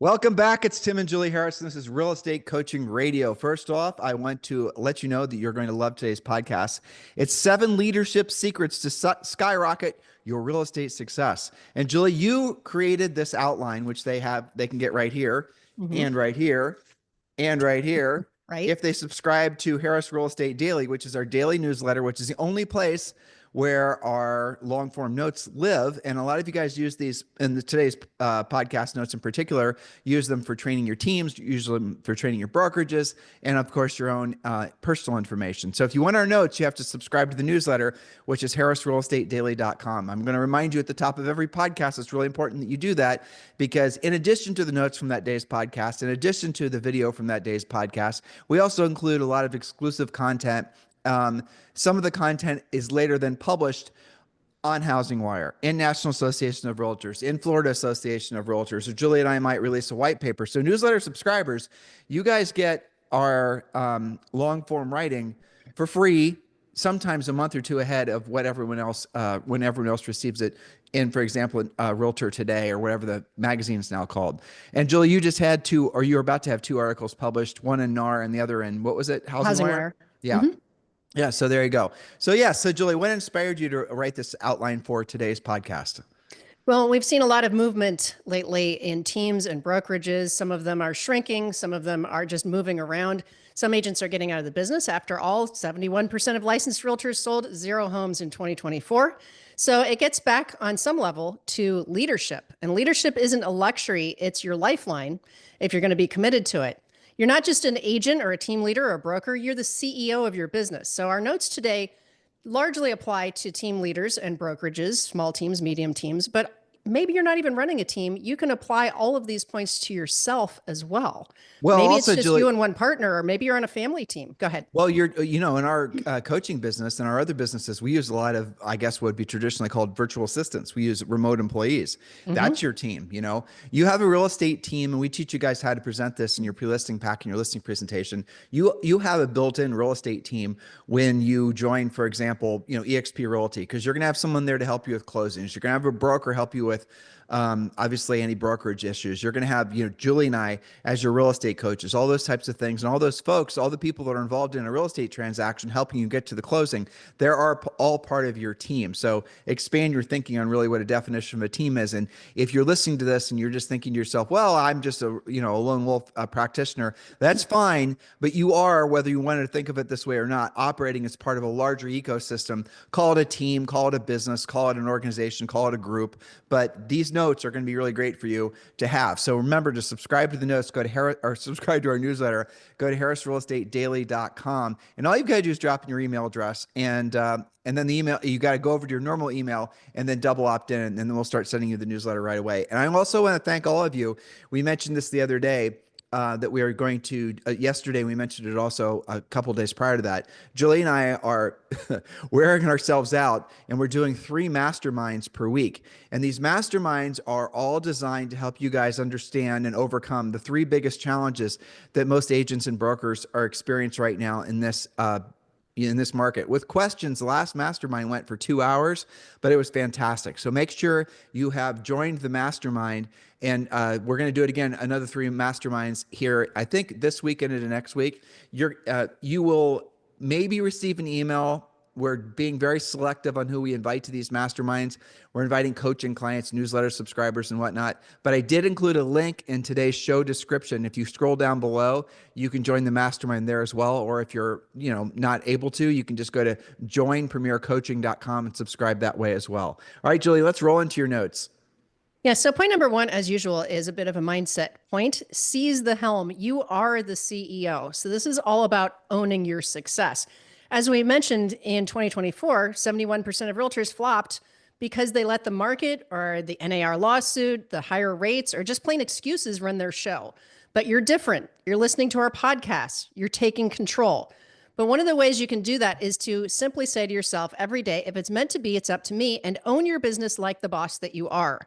Welcome back. It's Tim and Julie Harrison. This is Real Estate Coaching Radio. First off, I want to let you know that you're going to love today's podcast. It's 7 leadership secrets to skyrocket your real estate success. And Julie, you created this outline, which they can get right here Mhm. and right here and right here. Right? If they subscribe to Harris Real Estate Daily, which is our daily newsletter, which is the only place where our long form notes live. And a lot of you guys use these in today's podcast notes in particular, use them for training your teams, use them for training your brokerages, and of course, your own personal information. So if you want our notes, you have to subscribe to the newsletter, which is harrisrealestatedaily.com. I'm going to remind you at the top of every podcast, it's really important that you do that because in addition to the notes from that day's podcast, in addition to the video from that day's podcast, we also include a lot of exclusive content. Some of the content is later then published on Housing Wire, in National Association of Realtors, in Florida Association of Realtors. So Julie and I might release a white paper. So newsletter subscribers, you guys get our long form writing for free, sometimes a month or two ahead of what everyone else, when everyone else receives it in, for example, Realtor Today or whatever the magazine is now called. And Julie, you just had two, or you're about to have 2 articles published, one in NAR and the other in, what was it? Housing Wire? Yeah. Mhm. Yeah, so there you go. So Julie, what inspired you to write this outline for today's podcast? Well, we've seen a lot of movement lately in teams and brokerages. Some of them are shrinking, some of them are just moving around. Some agents are getting out of the business. After all, 71% of licensed realtors sold 0 homes in 2024. So it gets back on some level to leadership. And leadership isn't a luxury, it's your lifeline if you're going to be committed to it. You're not just an agent or a team leader or a broker, you're the CEO of your business. So our notes today largely apply to team leaders and brokerages, small teams, medium teams, but maybe you're not even running a team. You can apply all of these points to yourself as well. Well, Maybe it's also, just Julie, you and one partner, or maybe you're on a family team. Go ahead. well, in our coaching business and our other businesses, we use a lot of, I guess, what would be traditionally called virtual assistants. We use remote employees. Mm-hmm. That's your team. You have a real estate team, and we teach you guys how to present this in your pre-listing pack and your listing presentation. You have a built-in real estate team when you join, for example, eXp Realty, because you're going to have someone there to help you with closings. You're going to have a broker help you with obviously any brokerage issues. You're going to have, Julie and I as your real estate coaches, all those types of things. And all those folks, all the people that are involved in a real estate transaction, helping you get to the closing, they're all part of your team. So expand your thinking on really what a definition of a team is. And if you're listening to this and you're just thinking to yourself, well, I'm just a lone wolf practitioner, that's fine. But you are, whether you want to think of it this way or not, operating as part of a larger ecosystem. Call it a team, call it a business, call it an organization, call it a group. But these notes are going to be really great for you to have. So remember to subscribe to the notes, go to Harris, or subscribe to our newsletter, go to harrisrealestatedaily.com. And all you've got to do is drop in your email address, and then the email, you got to go over to your normal email and then double opt in, and then we'll start sending you the newsletter right away. And I also want to thank all of you. We mentioned this the other day, that we are going to, yesterday we mentioned it also a couple days prior to that. Julie and I are wearing ourselves out, and we're doing 3 masterminds per week. And these masterminds are all designed to help you guys understand and overcome the 3 biggest challenges that most agents and brokers are experiencing right now in this market. With questions, the last mastermind went for 2 hours, but it was fantastic. So make sure you have joined the mastermind, and we're going to do it again, another 3 masterminds here, I think this weekend and next week. You will maybe receive an email. We're being very selective on who we invite to these masterminds. We're inviting coaching clients, newsletter subscribers, and whatnot. But I did include a link in today's show description. If you scroll down below, you can join the mastermind there as well. Or if you're, not able to, you can just go to joinpremiercoaching.com and subscribe that way as well. All right, Julie, let's roll into your notes. Yeah. So point number 1, as usual, is a bit of a mindset point. Seize the helm. You are the CEO. So this is all about owning your success. As we mentioned in 2024, 71% of realtors flopped because they let the market or the NAR lawsuit, the higher rates, or just plain excuses run their show. But you're different. You're listening to our podcast. You're taking control. But one of the ways you can do that is to simply say to yourself every day, if it's meant to be, it's up to me, and own your business like the boss that you are.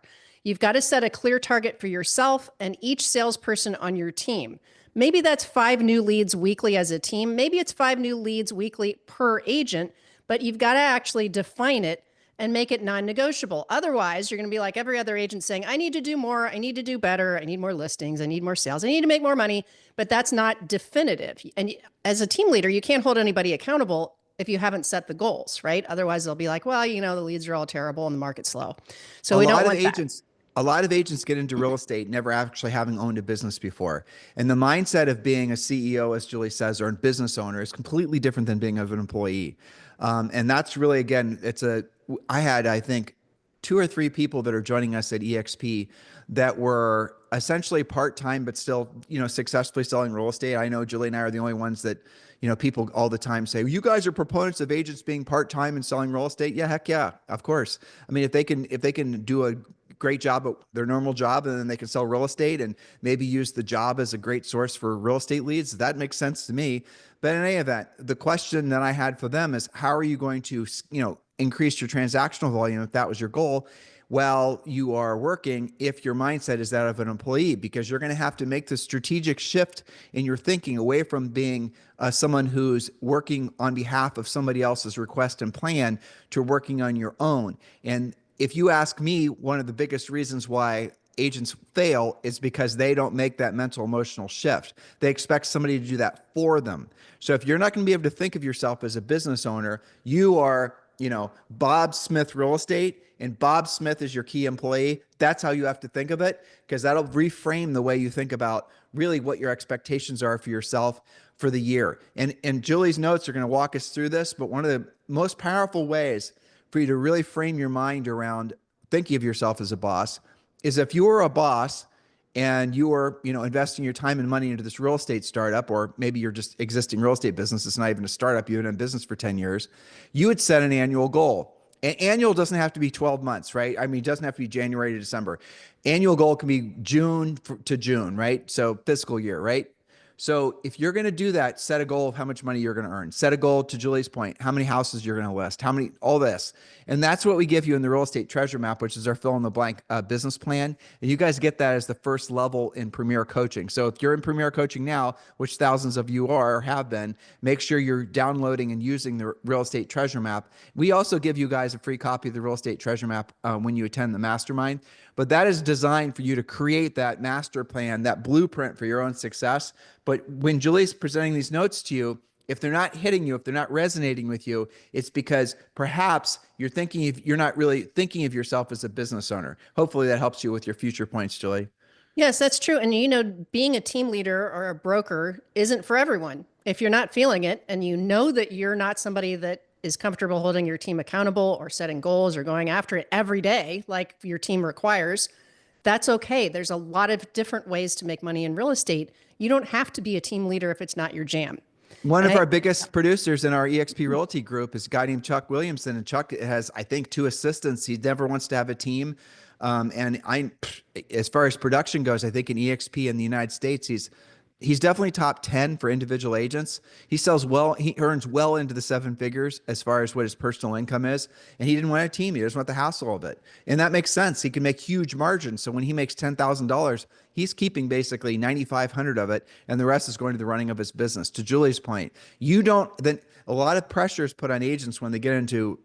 You've got to set a clear target for yourself and each salesperson on your team. Maybe that's 5 new leads weekly as a team. Maybe it's 5 new leads weekly per agent, but you've got to actually define it and make it non-negotiable. Otherwise, you're going to be like every other agent saying, I need to do more, I need to do better, I need more listings, I need more sales, I need to make more money, but that's not definitive. And as a team leader, you can't hold anybody accountable if you haven't set the goals, right? Otherwise, they'll be like, well, the leads are all terrible and the market's slow. So a we don't lot of want that. agents a lot of agents get into real estate never actually having owned a business before, and the mindset of being a CEO, as Julie says, or a business owner is completely different than being of an employee. And that's really, again, I think 2 or 3 people that are joining us at EXP that were essentially part-time but still successfully selling real estate. I know Julie and I are the only ones that people all the time say, you guys are proponents of agents being part-time and selling real estate. Yeah, heck yeah, of course. I mean, if they can do a great job at their normal job, and then they can sell real estate and maybe use the job as a great source for real estate leads, that makes sense to me. But in any event, the question that I had for them is, how are you going to increase your transactional volume if that was your goal while you are working, if your mindset is that of an employee? Because you're going to have to make the strategic shift in your thinking away from being someone who's working on behalf of somebody else's request and plan to working on your own. And if you ask me, one of the biggest reasons why agents fail is because they don't make that mental emotional shift. They expect somebody to do that for them. So if you're not going to be able to think of yourself as a business owner, you are, Bob Smith Real Estate, and Bob Smith is your key employee. That's how you have to think of it, because that'll reframe the way you think about really what your expectations are for yourself for the year. And Julie's notes are going to walk us through this, but one of the most powerful ways for you to really frame your mind around thinking of yourself as a boss is if you were a boss and you were, investing your time and money into this real estate startup, or maybe you're just existing real estate business. It's not even a startup. You've been in business for 10 years. You would set an annual goal. And annual doesn't have to be 12 months, right? I mean, it doesn't have to be January to December. Annual goal can be June to June, right? So fiscal year, right? So if you're going to do that, set a goal of how much money you're going to earn. Set a goal, to Julie's point, how many houses you're going to list, all this. And that's what we give you in the real estate treasure map, which is our fill in the blank business plan. And you guys get that as the first level in Premier Coaching. So if you're in Premier Coaching now, which thousands of you are or have been, make sure you're downloading and using the real estate treasure map. We also give you guys a free copy of the real estate treasure map when you attend the Mastermind. But that is designed for you to create that master plan, that blueprint for your own success. But when Julie's presenting these notes to you, if they're not hitting you, if they're not resonating with you, it's because perhaps you're not really thinking of yourself as a business owner. Hopefully that helps you with your future points, Julie. Yes, that's true. And being a team leader or a broker isn't for everyone. If you're not feeling it and you know that you're not somebody that is comfortable holding your team accountable or setting goals or going after it every day like your team requires, that's okay. There's a lot of different ways to make money in real estate. You don't have to be a team leader if it's not your jam. One of our biggest producers in our EXP Realty group is a guy named Chuck Williamson, and Chuck has, I think, 2 assistants. He never wants to have a team. As far as production goes, I think in EXP in the United States, he's definitely top 10 for individual agents. He sells well. He earns well into the 7 figures as far as what his personal income is. And he didn't want a team. He doesn't want the hassle of it. And that makes sense. He can make huge margins. So when he makes $10,000, he's keeping basically 9,500 of it, and the rest is going to the running of his business. To Julie's point, then a lot of pressure is put on agents when they get into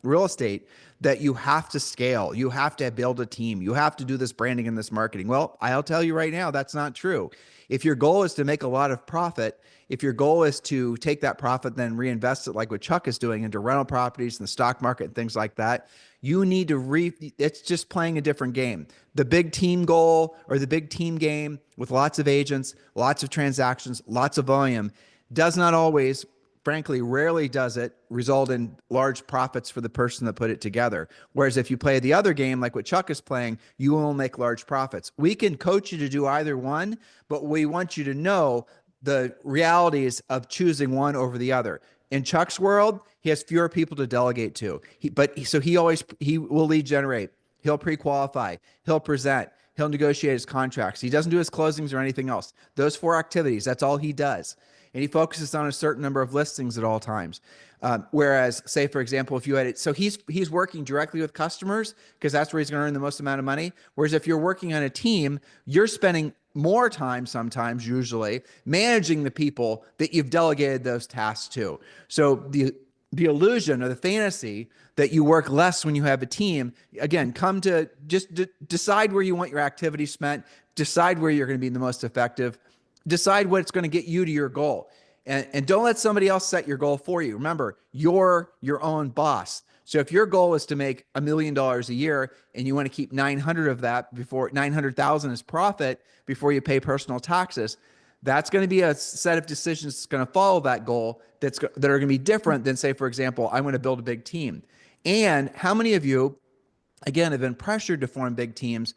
real estate that you have to scale. You have to build a team. You have to do this branding and this marketing. Well, I'll tell you right now, that's not true. If your goal is to make a lot of profit, if your goal is to take that profit, then reinvest it like what Chuck is doing into rental properties and the stock market and things like that, you need to it's just playing a different game. The big team goal or the big team game with lots of agents, lots of transactions, lots of volume does not always, frankly, rarely does it result in large profits for the person that put it together. Whereas if you play the other game, like what Chuck is playing, you will make large profits. We can coach you to do either one, but we want you to know the realities of choosing one over the other. In Chuck's world, he has fewer people to delegate to. He will lead generate. He'll pre-qualify. He'll present. He'll negotiate his contracts. He doesn't do his closings or anything else. Those 4 activities, that's all he does. And he focuses on a certain number of listings at all times. Whereas, say, for example, if you had it, so he's working directly with customers because that's where he's going to earn the most amount of money. Whereas if you're working on a team, you're spending more time sometimes, usually, managing the people that you've delegated those tasks to. So the illusion or the fantasy that you work less when you have a team. Again, come to just decide where you want your activity spent, decide where you're going to be the most effective, decide what's going to get you to your goal. And don't let somebody else set your goal for you. Remember, you're your own boss. So if your goal is to make $1 million a year and you want to keep 900 of that before 900,000 as profit before you pay personal taxes, that's going to be a set of decisions that's going to follow that goal that are going to be different than, say, for example, I want to build a big team. And how many of you, again, have been pressured to form big teams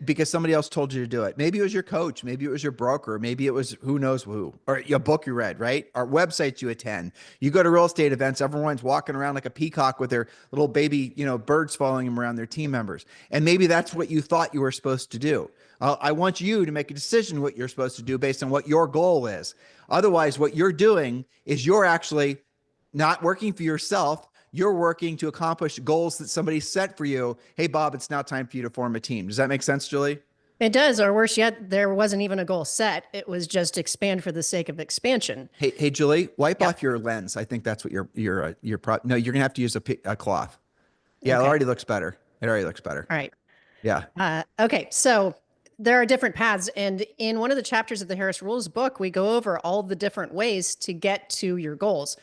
because somebody else told you to do it? Maybe it was your coach, maybe it was your broker, maybe it was who knows who, or a book you read, right? Or websites you attend. You go to real estate events, everyone's walking around like a peacock with their little baby, birds following them around, their team members. And maybe that's what you thought you were supposed to do. I want you to make a decision what you're supposed to do based on what your goal is. Otherwise, what you're doing is you're actually not working for yourself. You're working to accomplish goals that somebody set for you. Hey, Bob, it's now time for you to form a team. Does that make sense, Julie? It does, or worse yet, there wasn't even a goal set. It was just expand for the sake of expansion. Hey, Julie, wipe off your lens. I think that's what no, you're gonna have to use a cloth. Yeah, okay. It already looks better. It already looks better. All right. Yeah. Okay, so there are different paths, and in one of the chapters of the Harris Rules book, we go over all the different ways to get to your goals.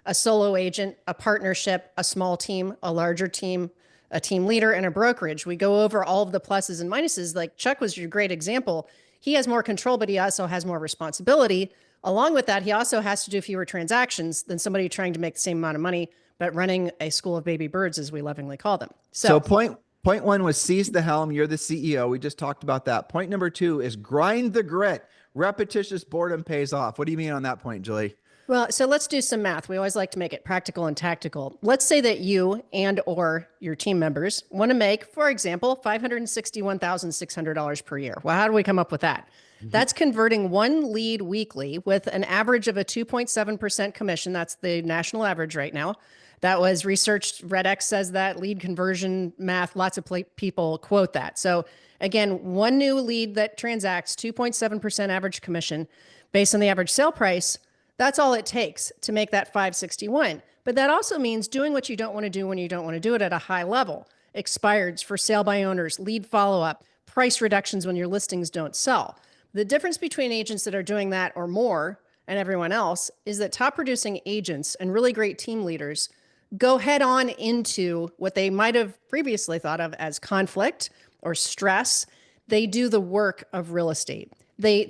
A solo agent, a partnership, a small team, a larger team, a team leader, and a brokerage. We go over all of the pluses and minuses. Like Chuck was your great example. He has more control, but he also has more responsibility. Along with that, he also has to do fewer transactions than somebody trying to make the same amount of money, but running a school of baby birds, as we lovingly call them. So point one was seize the helm. You're the CEO. We just talked about that. Point number two is grind the grit. Repetitious boredom pays off. What do you mean on that point, Julie? Well, so let's do some math. We always like to make it practical and tactical. Let's say that you and or your team members want to make, for example, $561,600 per year. Well, how do we come up with that? Mm-hmm. That's converting one lead weekly with an average of a 2.7% commission. That's the national average right now. That was researched. RedX says that lead conversion math. Lots of people quote that. So again, one new lead that transacts, 2.7% average commission based on the average sale price. That's all it takes to make that 561. But that also means doing what you don't want to do when you don't want to do it at a high level. Expireds for sale by owners, lead follow-up, price reductions when your listings don't sell. The difference between agents that are doing that or more and everyone else is that top producing agents and really great team leaders go head on into what they might have previously thought of as conflict or stress. They do the work of real estate.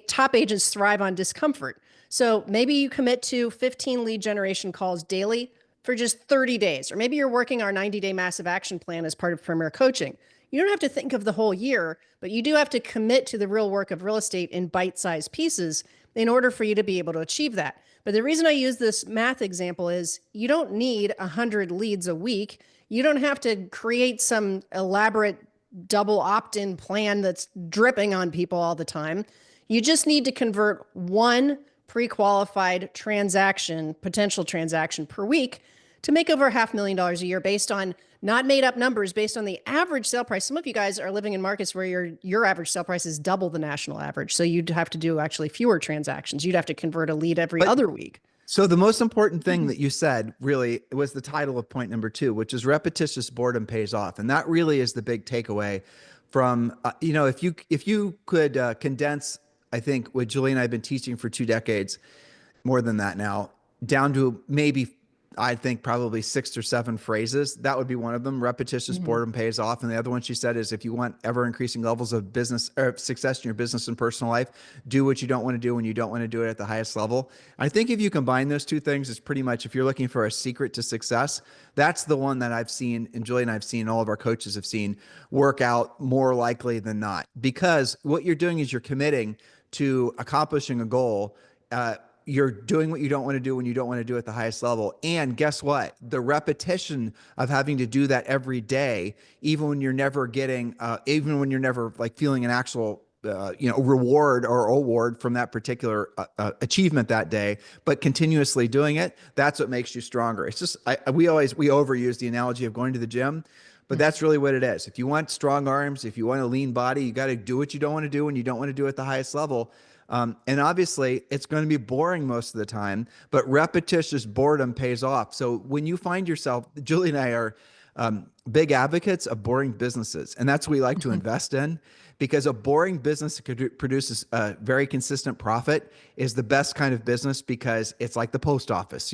Top agents thrive on discomfort. So maybe you commit to 15 lead generation calls daily for just 30 days, or maybe you're working our 90-day massive action plan as part of Premier Coaching. You don't have to think of the whole year, but you do have to commit to the real work of real estate in bite-sized pieces in order for you to be able to achieve that. But the reason I use this math example is you don't need 100 leads a week. You don't have to create some elaborate double opt-in plan that's dripping on people all the time. You just need to convert one pre-qualified potential transaction per week to make over $500,000 a year based on not made up numbers, based on the average sale price. Some of you guys are living in markets where your average sale price is double the national average. So you'd have to do actually fewer transactions. You'd have to convert a lead every other week. So the most important thing that you said really was the title of point number two, which is repetitious boredom pays off. And that really is the big takeaway from, if you could condense, I think what Julie and I have been teaching for 2 decades, more than that now, down to maybe, I think probably 6 or 7 phrases. That would be one of them. Repetitious boredom pays off. And the other one she said is, if you want ever increasing levels of business or success in your business and personal life, do what you don't want to do when you don't want to do it at the highest level. I think if you combine those two things, it's pretty much, if you're looking for a secret to success, that's the one that I've seen, and Julie and I've seen, all of our coaches have seen, work out more likely than not. Because what you're doing is you're committing to accomplishing a goal. You're doing what you don't want to do when you don't want to do it at the highest level. And guess what? The repetition of having to do that every day, even when you're never like feeling an actual, reward or award from that particular achievement that day, but continuously doing it, that's what makes you stronger. It's just, we overuse the analogy of going to the gym, but that's really what it is. If you want strong arms, if you want a lean body, you got to do what you don't want to do when you don't want to do it at the highest level. And obviously, it's going to be boring most of the time, but repetitious boredom pays off. So when you find yourself, Julie and I are big advocates of boring businesses, and that's what we like to invest in, because a boring business that produces a very consistent profit is the best kind of business, because it's like the post office,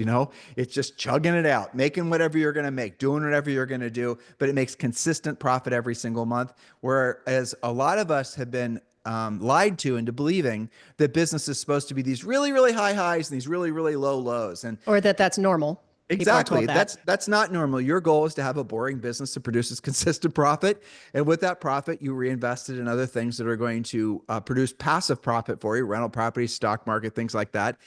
it's just chugging it out, making whatever you're going to make, doing whatever you're going to do, but it makes consistent profit every single month. Whereas a lot of us have been lied to into believing that business is supposed to be these really, really high highs and these really, really low lows. And Or that's normal. People are exactly. told that. That's not normal. Your goal is to have a boring business that produces consistent profit. And with that profit, you reinvest it in other things that are going to produce passive profit for you, rental property, stock market, things like that.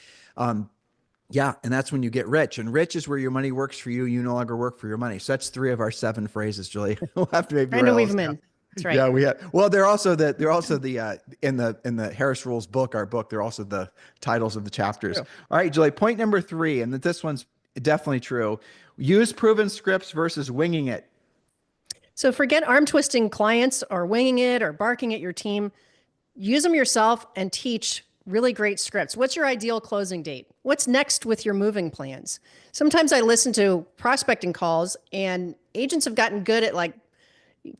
Yeah. And that's when you get rich. And rich is where your money works for you. You no longer work for your money. So that's 3 of our 7 phrases, Julie. We'll have to maybe Trying to write weave those them down. in. That's right. Yeah, we have. Well, they're also the in the Harris Rules book, our book. They're also the titles of the chapters. True. All right, Julie. Point number 3, and that this one's definitely true. Use proven scripts versus winging it. So forget arm twisting clients or winging it or barking at your team. Use them yourself and teach really great scripts. What's your ideal closing date? What's next with your moving plans? Sometimes I listen to prospecting calls, and agents have gotten good at like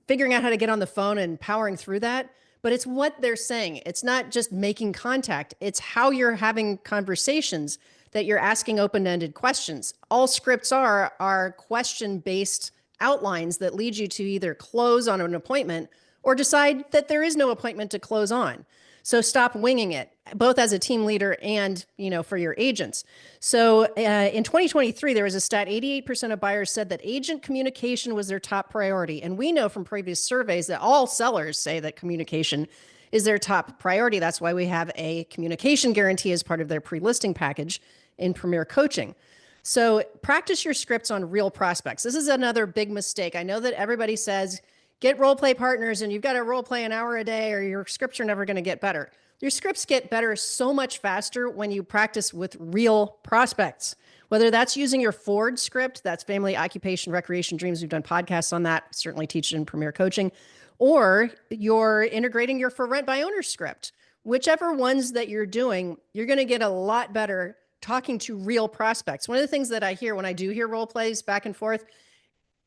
figuring out how to get on the phone and powering through that. But it's what they're saying. It's not just making contact. It's how you're having conversations, that you're asking open-ended questions. All scripts are question-based outlines that lead you to either close on an appointment or decide that there is no appointment to close on. So stop winging it, both as a team leader and, for your agents. So in 2023, there was a stat, 88% of buyers said that agent communication was their top priority. And we know from previous surveys that all sellers say that communication is their top priority. That's why we have a communication guarantee as part of their pre-listing package in Premier Coaching. So practice your scripts on real prospects. This is another big mistake. I know that everybody says, get role play partners and you've got to role play an hour a day or your scripts are never going to get better. Your scripts get better so much faster when you practice with real prospects, whether that's using your Ford script, that's family, occupation, recreation, dreams. We've done podcasts on that, certainly teach it in Premier Coaching, or you're integrating your for rent by owner script. Whichever ones that you're doing, you're going to get a lot better talking to real prospects. One of the things that I hear when I do hear role plays back and forth,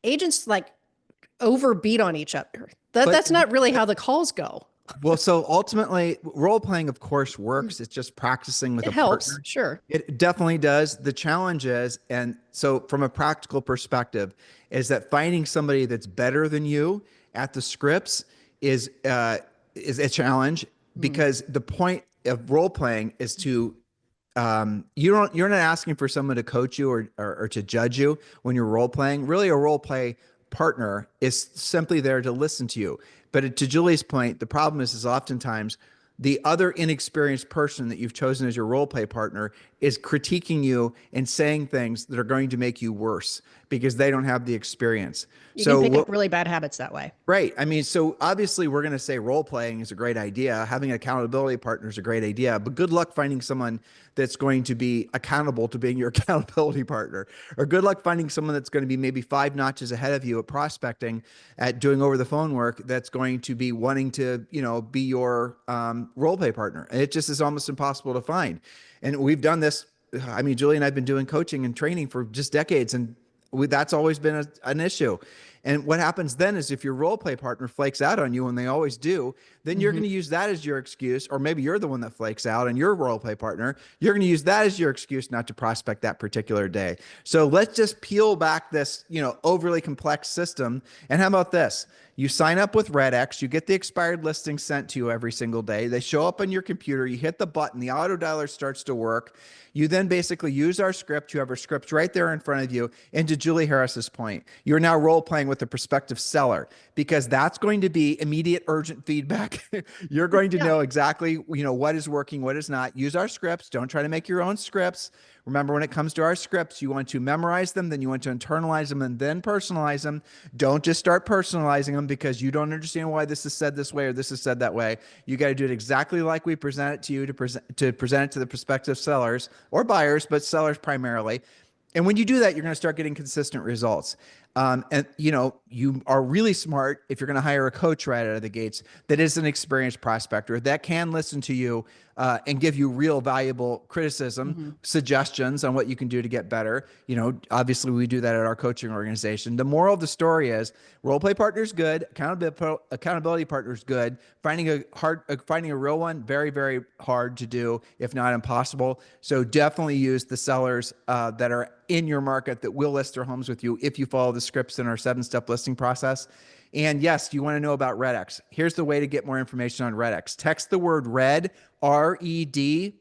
agents like overbeat on each other. That's not really how the calls go. Well, so ultimately, role playing, of course, works. It's just practicing with It a helps, partner. sure. It definitely does. The challenge is, and so from a practical perspective, is that finding somebody that's better than you at the scripts is a challenge, because the point of role playing is to you're not asking for someone to coach you or to judge you when you're role playing. Really, a role play partner is simply there to listen to you. But to Julie's point, the problem is oftentimes the other inexperienced person that you've chosen as your role play partner is critiquing you and saying things that are going to make you worse because they don't have the experience. You can pick up really bad habits that way. Right. I mean, so obviously we're going to say role playing is a great idea. Having an accountability partner is a great idea, but good luck finding someone that's going to be accountable to being your accountability partner, or good luck finding someone that's going to be maybe 5 notches ahead of you at prospecting, at doing over the phone work, that's going to be wanting to, be your role play partner. And it just is almost impossible to find. And we've done this. I mean, Julie and I've been doing coaching and training for just decades, and that's always been an issue. And what happens then is if your role play partner flakes out on you, and they always do, then you're going to use that as your excuse, or maybe you're the one that flakes out and your role play partner, you're going to use that as your excuse not to prospect that particular day. So let's just peel back this, overly complex system. And how about this? You sign up with RedX, you get the expired listing sent to you every single day. They show up on your computer, you hit the button, the auto dialer starts to work. You then basically use our script. You have our script right there in front of you. And to Julie Harris's point, you're now role playing with a prospective seller, because that's going to be immediate, urgent feedback. You're going to know exactly, what is working, what is not. Use our scripts. Don't try to make your own scripts. Remember, when it comes to our scripts, you want to memorize them, then you want to internalize them, and then personalize them. Don't just start personalizing them because you don't understand why this is said this way or this is said that way. You got to do it exactly like we present it to you to present it to the prospective sellers or buyers, but sellers primarily. And when you do that, you're going to start getting consistent results. And you are really smart if you're going to hire a coach right out of the gates that is an experienced prospector that can listen to you and give you real valuable criticism, suggestions on what you can do to get better. Obviously we do that at our coaching organization. The moral of the story is role play partner's good, accountability partner's good. Finding a real one, very, very hard to do, if not impossible. So definitely use the sellers that are in your market that will list their homes with you if you follow the scripts in our 7-step listing process. And yes, you want to know about RedX. Here's the way to get more information on RedX. Text the word RED, RED, to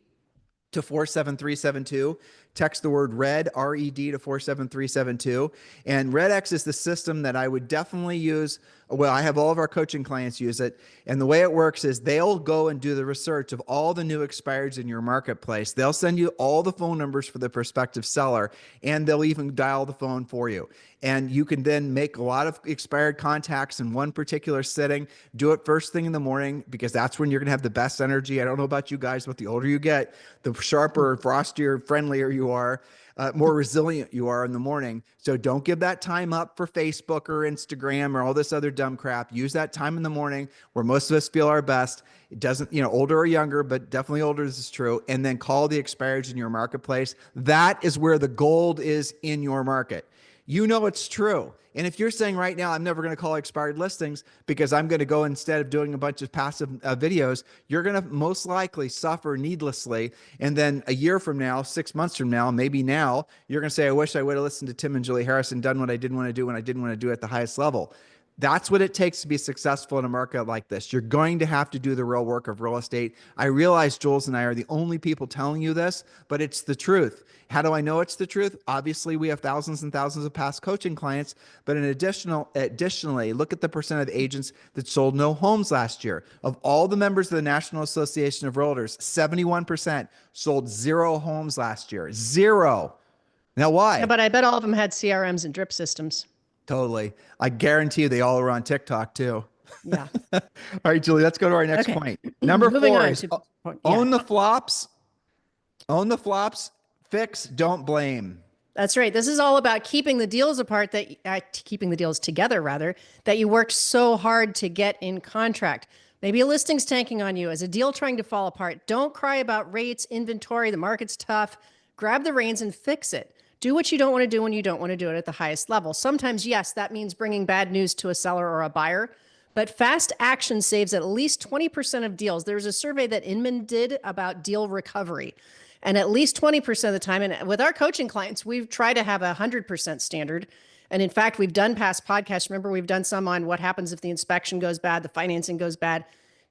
47372. Text the word RED, RED, to 47372. And RedX is the system that I would definitely use. Well, I have all of our coaching clients use it. And the way it works is they'll go and do the research of all the new expireds in your marketplace. They'll send you all the phone numbers for the prospective seller, and they'll even dial the phone for you. And you can then make a lot of expired contacts in one particular sitting. Do it first thing in the morning because that's when you're going to have the best energy. I don't know about you guys, but the older you get, the sharper, frostier, friendlier you are, more resilient you are in the morning. So don't give that time up for Facebook or Instagram or all this other dumb crap. Use that time in the morning where most of us feel our best. It doesn't, older or younger, but definitely older is true. And then call the expireds in your marketplace. That is where the gold is in your market. It's true. And if you're saying right now, I'm never going to call expired listings because I'm going to go instead of doing a bunch of passive videos, you're going to most likely suffer needlessly. And then a year from now, 6 months from now, maybe now, you're going to say, I wish I would have listened to Tim and Julie Harris and done what I didn't want to do when I didn't want to do it at the highest level. That's what it takes to be successful in a market like this. You're going to have to do the real work of real estate. I realize Jules and I are the only people telling you this, but it's the truth. How do I know it's the truth? Obviously, we have thousands and thousands of past coaching clients, but additionally, look at the percent of agents that sold no homes last year. Of all the members of the National Association of Realtors, 71% sold 0 homes last year. 0. Now, why? Yeah, but I bet all of them had CRMs and drip systems. Totally. I guarantee you they all are on TikTok too. Yeah. All right, Julie, let's go to our next point. Number 4 is own the flops. Own the flops. Fix, don't blame. That's right. This is all about keeping the deals apart keeping the deals together rather, that you worked so hard to get in contract. Maybe a listing's tanking on you as a deal trying to fall apart. Don't cry about rates, inventory, the market's tough. Grab the reins and fix it. Do what you don't want to do when you don't want to do it at the highest level. Sometimes, yes, that means bringing bad news to a seller or a buyer, but fast action saves at least 20% of deals. There's a survey that Inman did about deal recovery, and at least 20% of the time, and with our coaching clients, we've tried to have 100% standard. And in fact, we've done past podcasts. Remember, we've done some on what happens if the inspection goes bad, the financing goes bad.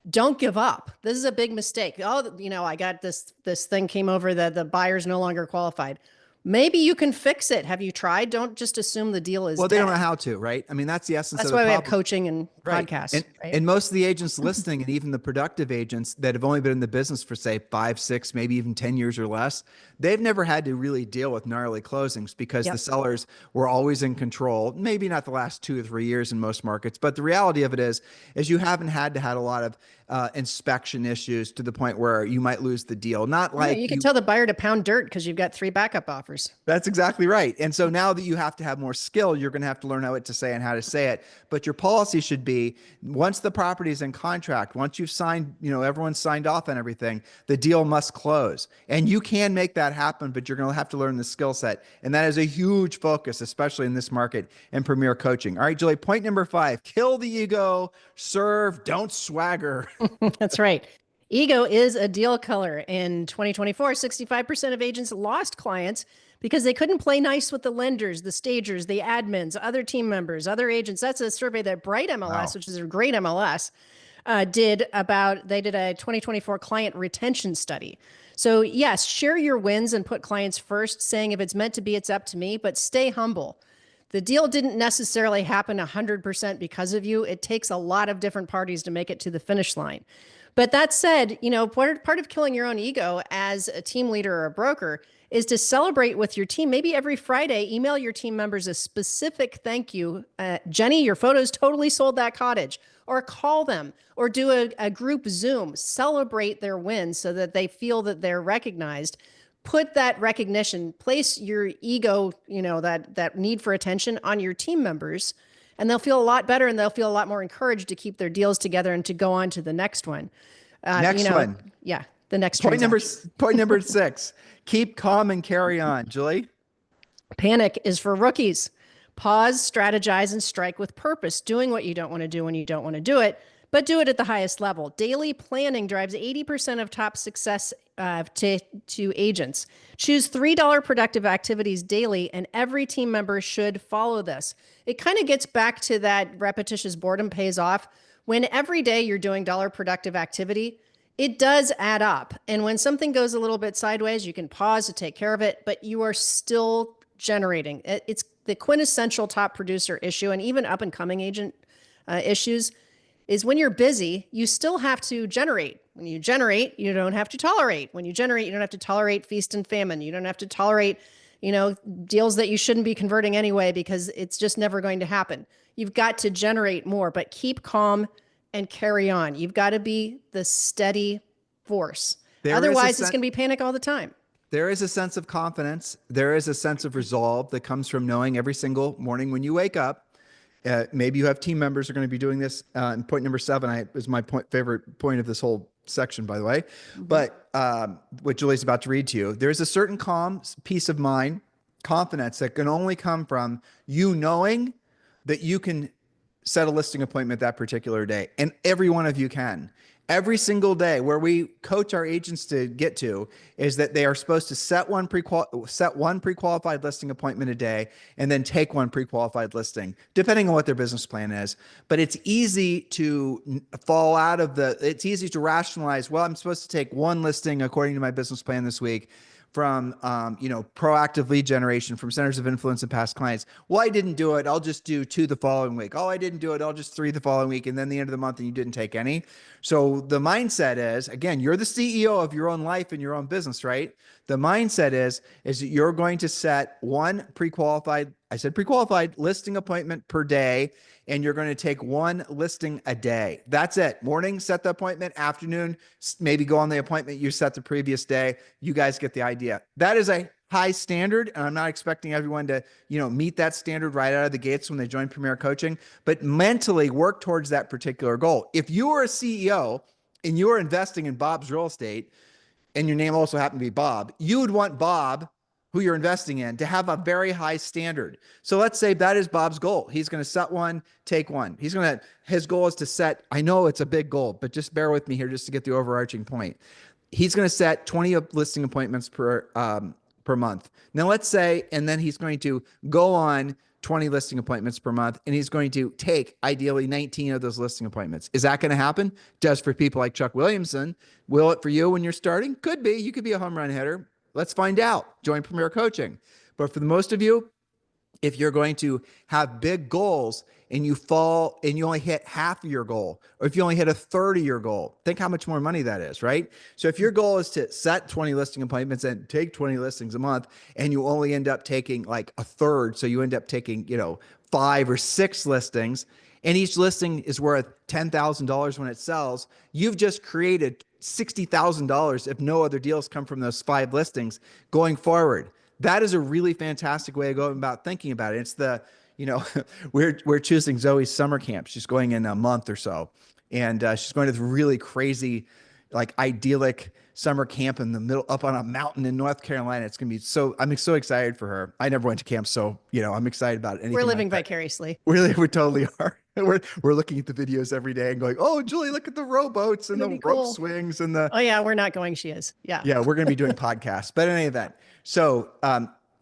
Don't give up. This is a big mistake. Oh, I got this thing came over that the buyer's no longer qualified. Maybe you can fix it. Have you tried? Don't just assume the deal is Well, they dead. don't know how to, right? I mean, that's the essence of the That's why we have problem. coaching and podcasts. And, and most of the agents listening and even the productive agents that have only been in the business for say 5, 6, maybe even 10 years or less, they've never had to really deal with gnarly closings because the sellers were always in control. Maybe not the last 2 or 3 years in most markets, but the reality of it is you haven't had to have a lot of inspection issues to the point where you might lose the deal. Not like you can tell the buyer to pound dirt because you've got 3 backup offers. That's exactly right. And so now that you have to have more skill, you're going to have to learn what to say and how to say it. But your policy should be once the property is in contract, once you've signed, everyone's signed off on everything, the deal must close. And you can make that happen, but you're going to have to learn the skill set. And that is a huge focus, especially in this market and premier coaching. All right, Julie, point number 5, kill the ego, serve, don't swagger. That's right. Ego is a deal killer. In 2024, 65% of agents lost clients because they couldn't play nice with the lenders, the stagers, the admins, other team members, other agents. That's a survey that Bright MLS, which is a great MLS, did a 2024 client retention study. So yes, share your wins and put clients first, saying if it's meant to be, it's up to me, but stay humble. The deal didn't necessarily happen 100% because of you. It takes a lot of different parties to make it to the finish line. But that said, part of killing your own ego as a team leader or a broker is to celebrate with your team. Maybe every Friday, email your team members a specific thank you. Jenny, your photos totally sold that cottage. Or call them or do a group Zoom. Celebrate their wins so that they feel that they're recognized. put that recognition, place your ego, that need for attention on your team members, and they'll feel a lot better and they'll feel a lot more encouraged to keep their deals together and to go on to the next one. Next one. Yeah, the next Point number transaction. point number 6. Keep calm and carry on. Julie? Panic is for rookies. Pause, strategize, and strike with purpose, doing what you don't want to do when you don't want to do it, but do it at the highest level. Daily planning drives 80% of top success to agents. Choose $3 productive activities daily, and every team member should follow this. It kind of gets back to that repetitious boredom pays off. When every day you're doing dollar productive activity, it does add up. And when something goes a little bit sideways, you can pause to take care of it, but you are still generating. It's the quintessential top producer issue, and even up and coming agent issues, is when you're busy, you still have to generate. When you generate, you don't have to tolerate. When you generate, you don't have to tolerate feast and famine. You don't have to tolerate, deals that you shouldn't be converting anyway, because it's just never going to happen. You've got to generate more, but keep calm and carry on. You've got to be the steady force. Otherwise, it's going to be panic all the time. There is a sense of confidence. There is a sense of resolve that comes from knowing every single morning when you wake up. Maybe you have team members who are going to be doing this. And point number 7 is my favorite point of this whole section, by the way. Mm-hmm. But what Julie's about to read to you, there's a certain calm, peace of mind, confidence that can only come from you knowing that you can set a listing appointment that particular day. And every one of you can. Every single day, where we coach our agents to get to is that they are supposed to set one pre-qualified listing appointment a day and then take one pre-qualified listing, depending on what their business plan is. But it's easy to fall out of it's easy to rationalize, well, I'm supposed to take one listing according to my business plan this week from, proactive lead generation from centers of influence and past clients. Well, I didn't do it. I'll just do 2 the following week. Oh, I didn't do it. I'll just 3 the following week. And then the end of the month and you didn't take any. So the mindset is, again, you're the CEO of your own life and your own business, right? The mindset is that you're going to set one pre-qualified listing appointment per day, and you're going to take one listing a day. That's it. Morning, set the appointment. Afternoon, maybe go on the appointment you set the previous day. You guys get the idea. That is a high standard, and I'm not expecting everyone to, meet that standard right out of the gates when they join Premier Coaching, but mentally work towards that particular goal. If you are a CEO and you're investing in Bob's Real Estate, and your name also happened to be Bob, you would want Bob, who you're investing in, to have a very high standard. So let's say that is Bob's goal. He's going to set one, take one. His goal is to set, I know it's a big goal, but just bear with me here just to get the overarching point. He's going to set 20 listing appointments per month. Now let's say, and then he's going to go on 20 listing appointments per month, and he's going to take ideally 19 of those listing appointments. Is that going to happen? Does for people like Chuck Williamson. Will it for you when you're starting? Could be. You could be a home run hitter. Let's find out. Join Premier Coaching. But for the most of you, if you're going to have big goals and you fall and you only hit half of your goal, or if you only hit a third of your goal, think how much more money that is, right? So if your goal is to set 20 listing appointments and take 20 listings a month, and you only end up taking like a third, so you end up taking, 5 or 6 listings, and each listing is worth $10,000 when it sells, you've just created $60,000 if no other deals come from those 5 listings going forward. That is a really fantastic way to go about thinking about it. It's we're choosing Zoe's summer camp. She's going in a month or so, and she's going to this really crazy, like idyllic summer camp in the middle, up on a mountain in North Carolina. It's going to be I'm so excited for her. I never went to camp, so, I'm excited about it. We're living vicariously. We totally are. We're looking at the videos every day and going, oh, Julie, look at the rowboats and the rope swings and the. Oh yeah, we're not going. She is. Yeah. Yeah, we're going to be doing podcasts, but in any event. So,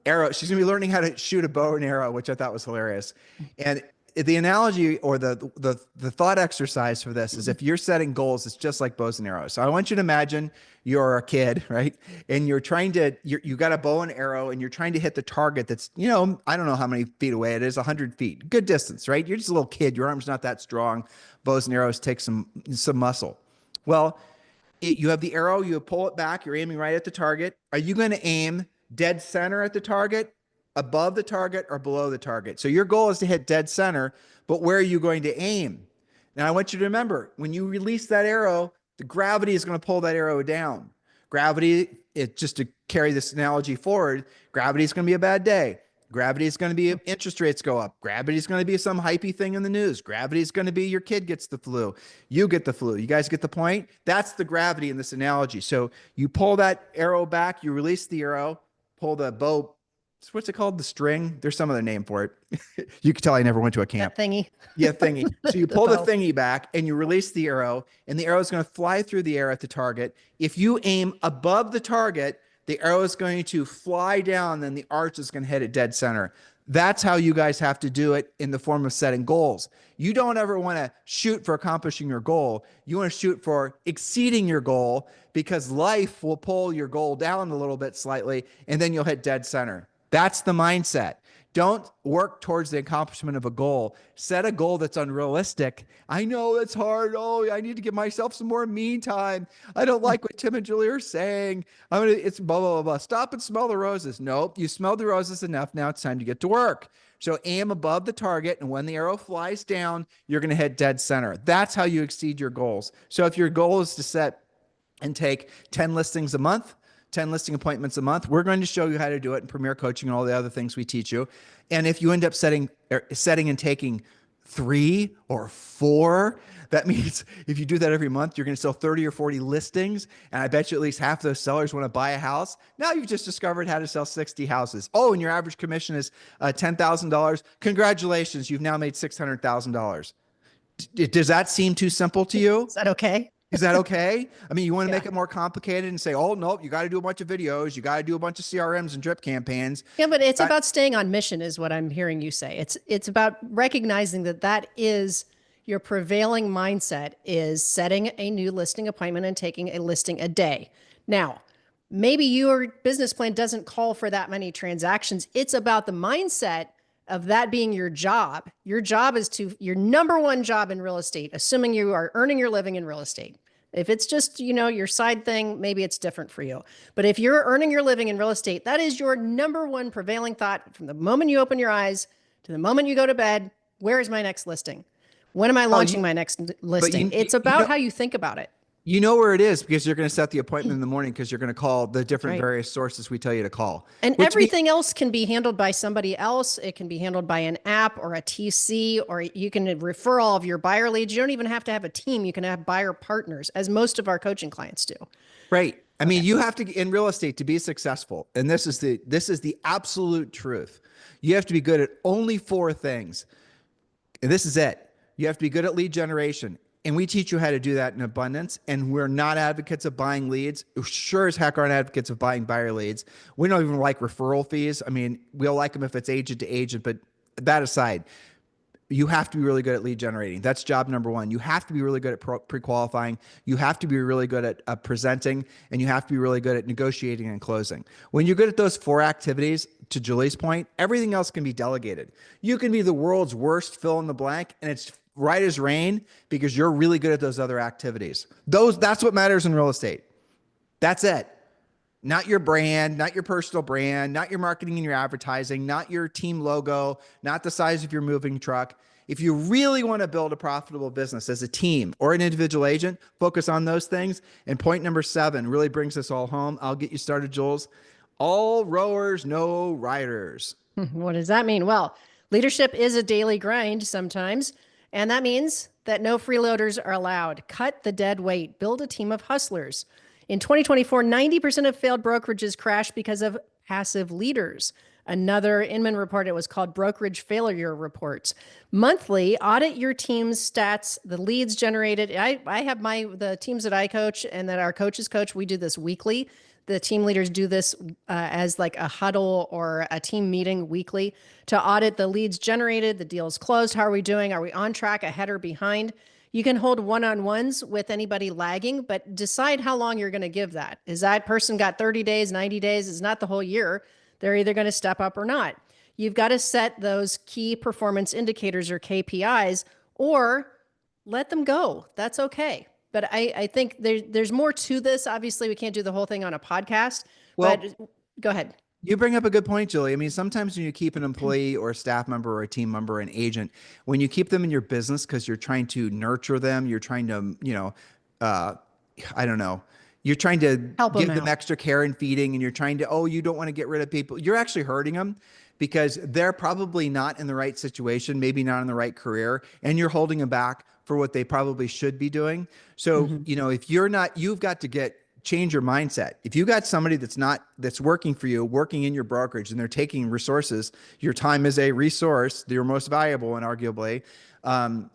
arrow, she's going to be learning how to shoot a bow and arrow, which I thought was hilarious. And the analogy or the thought exercise for this is, if you're setting goals, it's just like bows and arrows. So I want you to imagine you're a kid, right? And you're trying to, you got a bow and arrow, and you're trying to hit the target that's, I don't know how many feet away it is, 100 feet, good distance, right? You're just a little kid. Your arm's not that strong. Bows and arrows take some muscle. Well, you have the arrow, you pull it back, you're aiming right at the target. Are you going to aim dead center at the target, above the target, or below the target? So your goal is to hit dead center, but where are you going to aim? Now I want you to remember, when you release that arrow, the gravity is going to pull that arrow down. Gravity it just to carry this analogy forward, gravity is going to be a bad day. Gravity is going to be interest rates go up. Gravity is going to be some hypey thing in the news. Gravity is going to be your kid gets the flu. You get the flu. You guys get the point? That's the gravity in this analogy. So you pull that arrow back, you release the arrow, pull the bow. What's it called? The string. There's some other name for it. You can tell I never went to a camp. That thingy. Yeah, thingy. So you pull the thingy back and you release the arrow, and the arrow is going to fly through the air at the target. If you aim above the target, the arrow is going to fly down, then the arch is going to hit it dead center. That's how you guys have to do it in the form of setting goals. You don't ever want to shoot for accomplishing your goal. You want to shoot for exceeding your goal, because life will pull your goal down a little bit slightly, and then you'll hit dead center. That's the mindset. Don't work towards the accomplishment of a goal. Set a goal that's unrealistic. I know it's hard. Oh, I need to give myself some more me time. I don't like what Tim and Julie are saying. It's blah, blah, blah, blah. Stop and smell the roses. Nope, you smelled the roses enough. Now it's time to get to work. So aim above the target, and when the arrow flies down, you're going to hit dead center. That's how you exceed your goals. So if your goal is to set and take 10 listings a month, 10 listing appointments a month, we're going to show you how to do it in Premier Coaching and all the other things we teach you. And if you end up setting and taking 3 or 4, that means if you do that every month, you're going to sell 30 or 40 listings. And I bet you at least half those sellers want to buy a house. Now you've just discovered how to sell 60 houses. Oh, and your average commission is $10,000. Congratulations. You've now made $600,000. Does that seem too simple to you? Is that okay? Is that okay? I mean, you want to make it more complicated and say, oh, nope, you got to do a bunch of videos. You got to do a bunch of CRMs and drip campaigns. Yeah, but it's about staying on mission is what I'm hearing you say. It's about recognizing that is your prevailing mindset, is setting a new listing appointment and taking a listing a day. Now, maybe your business plan doesn't call for that many transactions. It's about the mindset of that being your job. Your job is your number one job in real estate, assuming you are earning your living in real estate. If it's just, your side thing, maybe it's different for you. But if you're earning your living in real estate, that is your number one prevailing thought from the moment you open your eyes to the moment you go to bed. Where is my next listing? When am I launching my next listing? It's about how you think about it. You know where it is, because you're going to set the appointment in the morning, because you're going to call the different various sources we tell you to call. And everything else can be handled by somebody else. It can be handled by an app or a TC, or you can refer all of your buyer leads. You don't even have to have a team. You can have buyer partners, as most of our coaching clients do. Right. I mean, you have to, in real estate, to be successful, and this is the absolute truth. You have to be good at only 4 things. And this is it. You have to be good at lead generation. And we teach you how to do that in abundance. And we're not advocates of buying leads. We sure as heck aren't advocates of buying buyer leads. We don't even like referral fees. I mean, we'll like them if it's agent to agent, but that aside, you have to be really good at lead generating. That's job number 1. You have to be really good at pre-qualifying. You have to be really good at presenting, and you have to be really good at negotiating and closing. When you're good at those 4 activities, to Julie's point, everything else can be delegated. You can be the world's worst fill in the blank, and it's right as rain, because you're really good at those other activities. That's what matters in real estate. That's it. Not your brand, not your personal brand, not your marketing and your advertising, not your team logo, not the size of your moving truck. If you really want to build a profitable business as a team or an individual agent, focus on those things. And point number 7 really brings us all home. I'll get you started, Jules. All rowers, no riders. What does that mean? Well, leadership is a daily grind sometimes. And that means that no freeloaders are allowed. Cut the dead weight. Build a team of hustlers. In 2024, 90% of failed brokerages crashed because of passive leaders. Another Inman report, it was called Brokerage Failure Reports. Monthly, audit your team's stats, the leads generated. I have the teams that I coach and that our coaches coach, we do this weekly. The team leaders do this as like a huddle or a team meeting weekly to audit the leads generated, the deals closed. How are we doing? Are we on track, ahead, or behind? You can hold one-on-ones with anybody lagging, but decide how long you're going to give that. Is that person got 30 days, 90 days? It's not the whole year. They're either going to step up or not. You've got to set those key performance indicators or KPIs, or let them go. That's okay. But I think there's more to this. Obviously, we can't do the whole thing on a podcast, but go ahead. You bring up a good point, Julie. I mean, sometimes when you keep an employee or a staff member or a team member, an agent, when you keep them in your business because you're trying to nurture them, you're trying to, I don't know, You're trying to Help them give them out. extra care and feeding, and you're trying to, oh, you don't want to get rid of people. You're actually hurting them because they're probably not in the right situation, maybe not in the right career, and you're holding them back for what they probably should be doing. So, Mhm. if you're not, you've got to change your mindset. If you got somebody that's working for you, working in your brokerage, and they're taking resources, your time is a resource, your most valuable and arguably, um,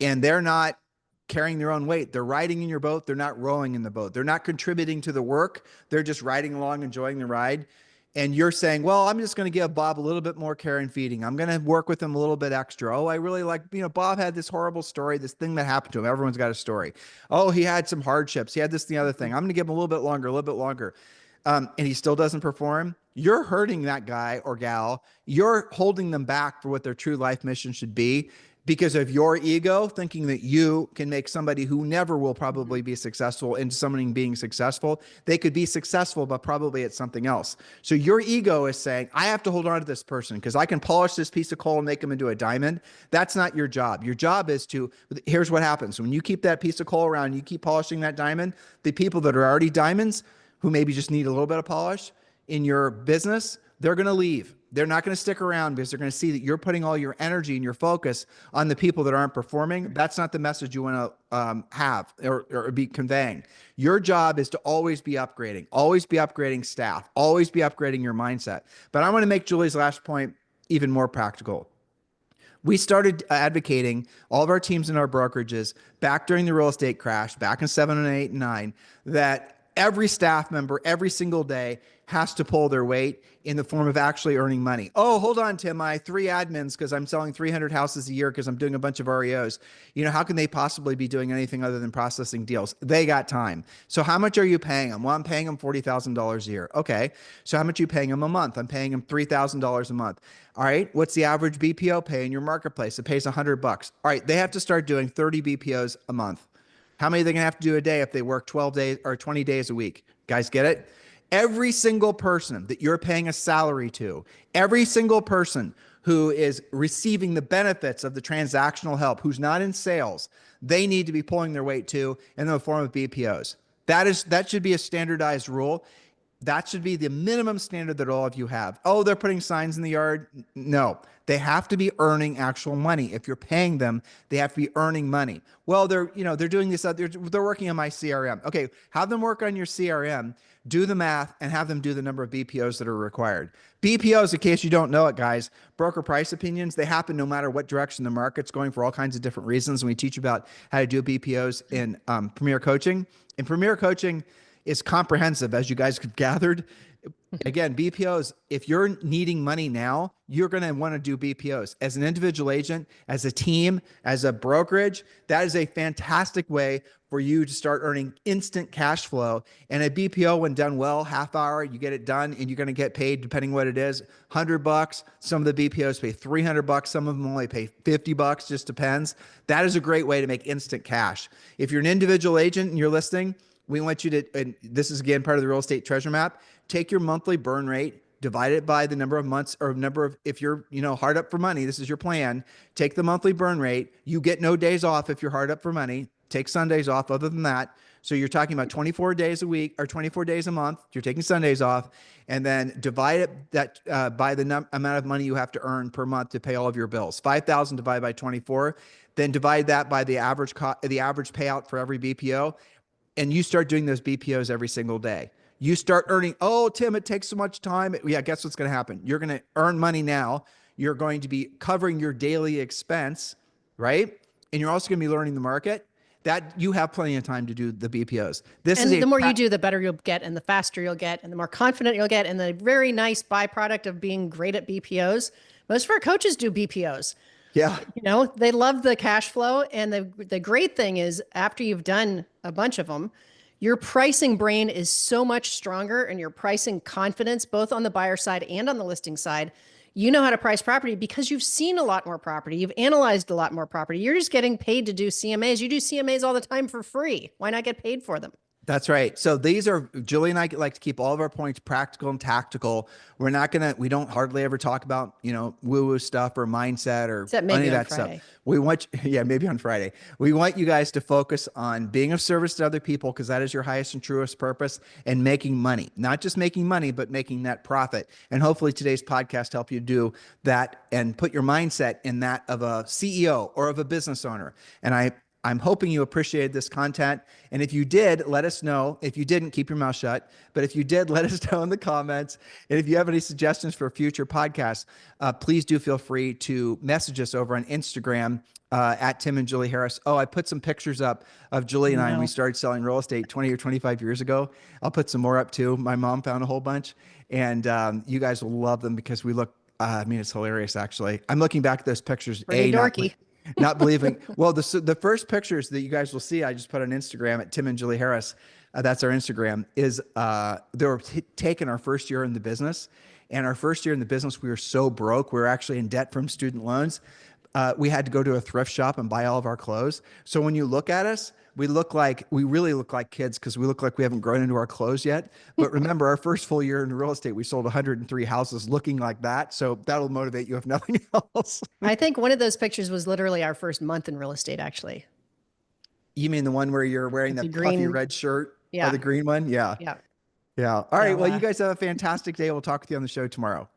and they're not carrying their own weight. They're riding in your boat. They're not rowing in the boat. They're not contributing to the work. They're just riding along, enjoying the ride. And you're saying, well, I'm just going to give Bob a little bit more care and feeding. I'm going to work with him a little bit extra. Oh, I really like, Bob had this horrible story, this thing that happened to him. Everyone's got a story. Oh, he had some hardships. He had this, and the other thing. I'm going to give him a little bit longer, a little bit longer. And he still doesn't perform. You're hurting that guy or gal. You're holding them back for what their true life mission should be because of your ego, thinking that you can make somebody who never will probably be successful into somebody being successful. They could be successful, but probably at something else. So your ego is saying, I have to hold on to this person because I can polish this piece of coal and make them into a diamond. That's not your job. Your job is here's what happens. When you keep that piece of coal around, you keep polishing that diamond, the people that are already diamonds, who maybe just need a little bit of polish in your business, they're going to leave. They're not going to stick around because they're going to see that you're putting all your energy and your focus on the people that aren't performing. That's not the message you want to have or be conveying. Your job is to always be upgrading staff, always be upgrading your mindset. But I want to make Julie's last point even more practical. We started advocating, all of our teams in our brokerages back during the real estate crash, back in 7 and 8 and 9, that every staff member every single day has to pull their weight in the form of actually earning money. Oh, hold on, Tim. I 3 admins because I'm selling 300 houses a year because I'm doing a bunch of REOs. How can they possibly be doing anything other than processing deals? They got time. So how much are you paying them? Well, I'm paying them $40,000 a year. Okay. So how much are you paying them a month? I'm paying them $3,000 a month. All right. What's the average BPO pay in your marketplace? It pays $100. All right. They have to start doing 30 BPOs a month. How many are they going to have to do a day if they work 12 days or 20 days a week? Guys, get it? Every single person that you're paying a salary to, every single person who is receiving the benefits of the transactional help, who's not in sales, they need to be pulling their weight too in the form of BPOs. That should be a standardized rule. That should be the minimum standard that all of you have. Oh, they're putting signs in the yard. No, they have to be earning actual money. If you're paying them, they have to be earning money. Well, they're doing this. They're working on my CRM. Okay, have them work on your CRM, do the math, and have them do the number of BPOs that are required. BPOs, in case you don't know it, guys, broker price opinions, they happen no matter what direction the market's going for all kinds of different reasons. And we teach about how to do BPOs in Premier Coaching. In Premier Coaching, is comprehensive, as you guys have gathered. Again, BPOs, if you're needing money now, you're going to want to do BPOs. As an individual agent, as a team, as a brokerage, that is a fantastic way for you to start earning instant cash flow. And a BPO, when done well, half hour, you get it done and you're going to get paid, depending what it is, $100. Some of the BPOs pay $300. Some of them only pay $50, just depends. That is a great way to make instant cash. If you're an individual agent and you're listening, we want you to, and this is again part of the real estate treasure map, take your monthly burn rate, divide it by the number of months or number of, if you're, hard up for money, this is your plan, take the monthly burn rate. You get no days off if you're hard up for money, take Sundays off other than that. So you're talking about 24 days a week or 24 days a month. You're taking Sundays off, and then divide it by the amount of money you have to earn per month to pay all of your bills. 5,000 divided by 24, then divide that by the average payout for every BPO. And you start doing those BPOs every single day. You start earning, oh, Tim, it takes so much time. Yeah, guess what's going to happen? You're going to earn money now. You're going to be covering your daily expense, right? And you're also going to be learning the market. That you have plenty of time to do the BPOs. And the more you do, the better you'll get, and the faster you'll get, and the more confident you'll get. And the very nice byproduct of being great at BPOs, most of our coaches do BPOs. Yeah. They love the cash flow. And the great thing is, after you've done a bunch of them, your pricing brain is so much stronger, and your pricing confidence, both on the buyer side and on the listing side. You know how to price property because you've seen a lot more property. You've analyzed a lot more property. You're just getting paid to do CMAs. You do CMAs all the time for free. Why not get paid for them? That's right. So these are, Julie and I like to keep all of our points practical and tactical. We don't hardly ever talk about, woo woo stuff or mindset or Except any maybe of on that stuff. Friday. We want, yeah, maybe on Friday. We want you guys to focus on being of service to other people because that is your highest and truest purpose, and making money, not just making money, but making net profit. And hopefully today's podcast help you do that and put your mindset in that of a CEO or of a business owner. And I'm hoping you appreciated this content. And if you did, let us know. If you didn't, keep your mouth shut. But if you did, let us know in the comments. And if you have any suggestions for future podcasts, please do feel free to message us over on Instagram at Tim and Julie Harris. Oh, I put some pictures up of Julie and I when we No. started selling real estate 20 or 25 years ago. I'll put some more up too. My mom found a whole bunch. And you guys will love them because we look, it's hilarious actually. I'm looking back at those pictures, Pretty dorky. not believing. Well, the first pictures that you guys will see, I just put on Instagram at Tim and Julie Harris. That's our Instagram. Is they were taken our first year in the business, and our first year in the business, we were so broke. We were actually in debt from student loans. We had to go to a thrift shop and buy all of our clothes. So when you look at us, we really look like kids because we look like we haven't grown into our clothes yet. But remember, our first full year in real estate, we sold 103 houses looking like that. So that'll motivate you if nothing else. I think one of those pictures was literally our first month in real estate, actually. You mean the one where you're wearing With the the puffy green. red shirt? Oh, Yeah. the green one? Yeah. Yeah. Yeah. All right. So, Well, you guys have a fantastic day. We'll talk with you on the show tomorrow.